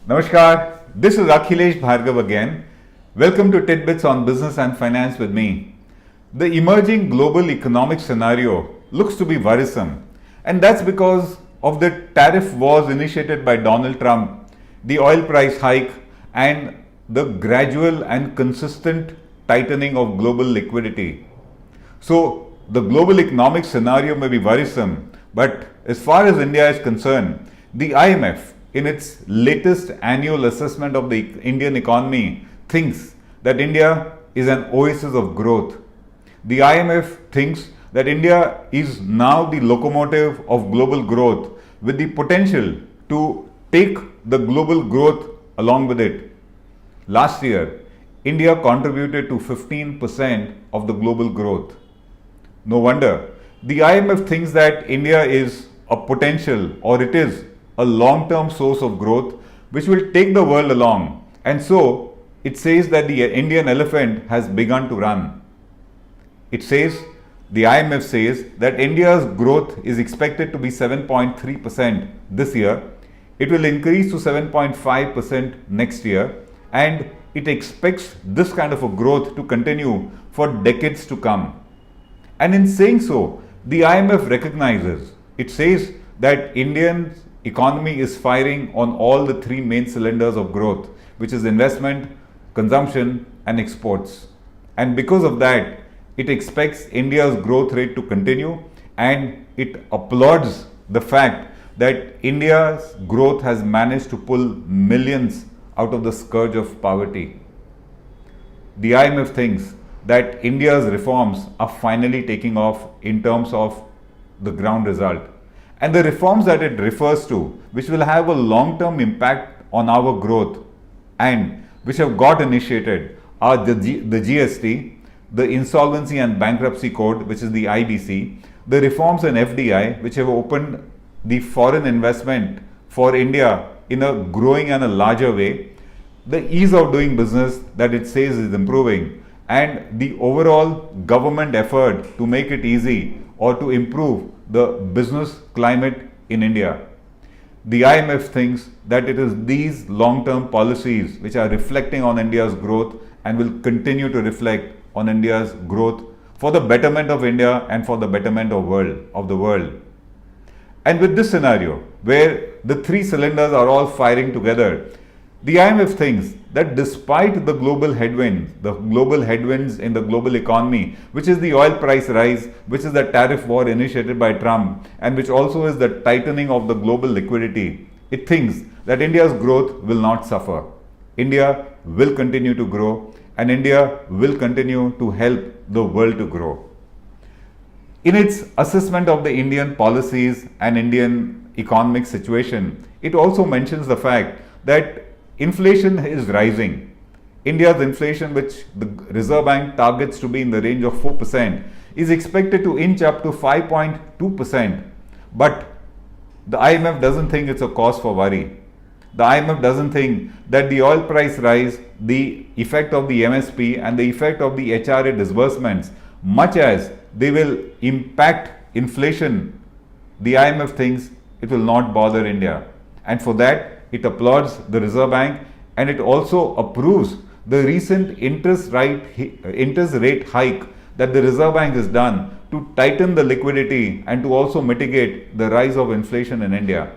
Namaskar, this is Akhilesh Bhargava again. Welcome to Tidbits on Business and Finance with me. The emerging global economic scenario looks to be worrisome, and that's because of the tariff wars initiated by Donald Trump, the oil price hike, and the gradual and consistent tightening of global liquidity. So, the global economic scenario may be worrisome, but as far as India is concerned, the IMF, in its latest annual assessment of the Indian economy, thinks that India is an oasis of growth. The IMF thinks that India is now the locomotive of global growth with the potential to take the global growth along with it. Last year, India contributed to 15% of the global growth. No wonder the IMF thinks that India is a potential, or it is a long-term source of growth which will take the world along, and so it says that the Indian elephant has begun to run. It says, the IMF says that India's growth is expected to be 7.3% this year. It will increase to 7.5% next year, and it expects this kind of a growth to continue for decades to come. And in saying so, the IMF recognizes, it says that Indian economy is firing on all the three main cylinders of growth, which is investment, consumption, and exports. And because of that, it expects India's growth rate to continue, and it applauds the fact that India's growth has managed to pull millions out of the scourge of poverty. The IMF thinks that India's reforms are finally taking off in terms of the ground result. And the reforms that it refers to, which will have a long-term impact on our growth and which have got initiated, are the GST, the Insolvency and Bankruptcy Code, which is the IBC, the reforms in FDI, which have opened the foreign investment for India in a growing and a larger way, the ease of doing business that it says is improving, and the overall government effort to make it easy or to improve the business climate in India. The IMF thinks that it is these long-term policies which are reflecting on India's growth and will continue to reflect on India's growth for the betterment of India and for the betterment of the world. And with this scenario, where the three cylinders are all firing together, the IMF thinks that despite the global headwinds in the global economy, which is the oil price rise, which is the tariff war initiated by Trump, and which also is the tightening of the global liquidity, it thinks that India's growth will not suffer. India will continue to grow, and India will continue to help the world to grow. In its assessment of the Indian policies and Indian economic situation, it also mentions the fact that inflation is rising. India's inflation, which the Reserve Bank targets to be in the range of 4%, is expected to inch up to 5.2%. But the IMF doesn't think it's a cause for worry. The IMF doesn't think that the oil price rise, the effect of the MSP, and the effect of the HRA disbursements, much as they will impact inflation, the IMF thinks it will not bother India. And for that, it applauds the Reserve Bank, and it also approves the recent interest rate hike that the Reserve Bank has done to tighten the liquidity and to also mitigate the rise of inflation in India.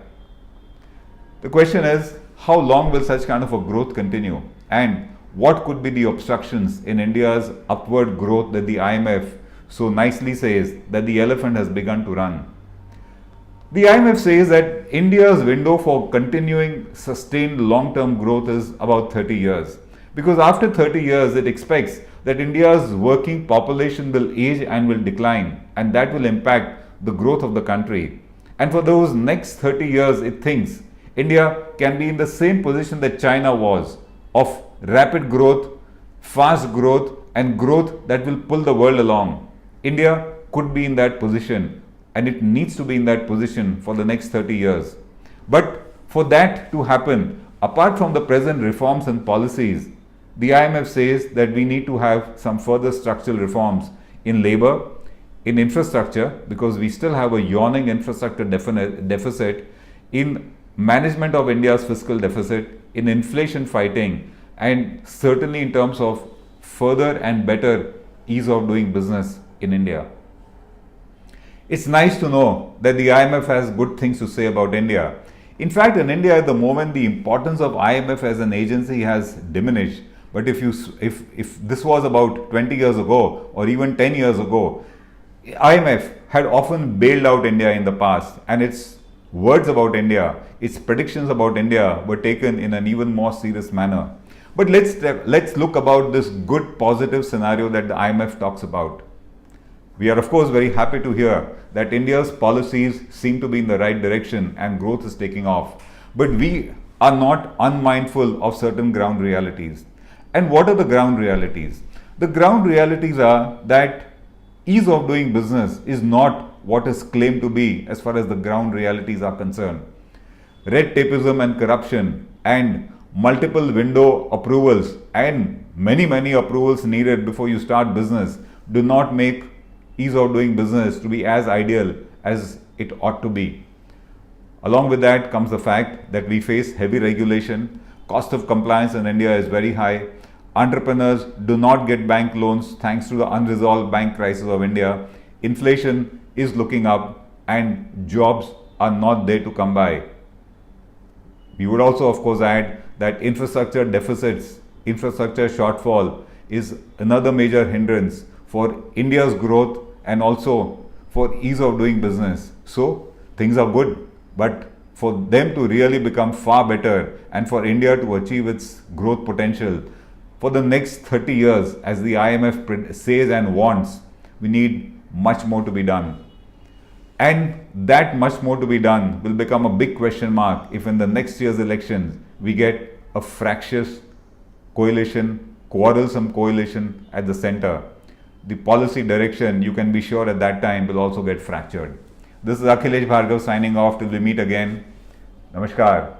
The question is, how long will such kind of a growth continue, and what could be the obstructions in India's upward growth that the IMF so nicely says that the elephant has begun to run? The IMF says that India's window for continuing sustained long-term growth is about 30 years. Because after 30 years, it expects that India's working population will age and will decline, and that will impact the growth of the country. And for those next 30 years, it thinks India can be in the same position that China was, of rapid growth, fast growth, and growth that will pull the world along. India could be in that position, and it needs to be in that position for the next 30 years. But for that to happen, apart from the present reforms and policies, the IMF says that we need to have some further structural reforms in labor, in infrastructure, because we still have a yawning infrastructure deficit, in management of India's fiscal deficit, in inflation fighting, and certainly in terms of further and better ease of doing business in India. It's nice to know that the IMF has good things to say about India. In fact, in India at the moment, the importance of IMF as an agency has diminished. But if this was about 20 years ago or even 10 years ago, IMF had often bailed out India in the past, and its words about India, its predictions about India were taken in an even more serious manner. But let's look about this good positive scenario that the IMF talks about. We are of course very happy to hear that India's policies seem to be in the right direction and growth is taking off. But we are not unmindful of certain ground realities. And what are the ground realities? The ground realities are that ease of doing business is not what is claimed to be as far as the ground realities are concerned. Red tapeism and corruption and multiple window approvals and many approvals needed before you start business do not make ease of doing business to be as ideal as it ought to be. Along with that comes the fact that we face heavy regulation, cost of compliance in India is very high, entrepreneurs do not get bank loans thanks to the unresolved bank crisis of India, inflation is looking up and jobs are not there to come by. We would also of course add that infrastructure deficits, infrastructure shortfall is another major hindrance for India's growth and also for ease of doing business. So things are good, but for them to really become far better and for India to achieve its growth potential for the next 30 years, as the IMF says and wants, we need much more to be done. And that much more to be done will become a big question mark if in the next year's elections we get a fractious coalition, quarrelsome coalition at the center. The policy direction, you can be sure at that time, will also get fractured. This is Akhilesh Bhargava signing off till we meet again. Namaskar.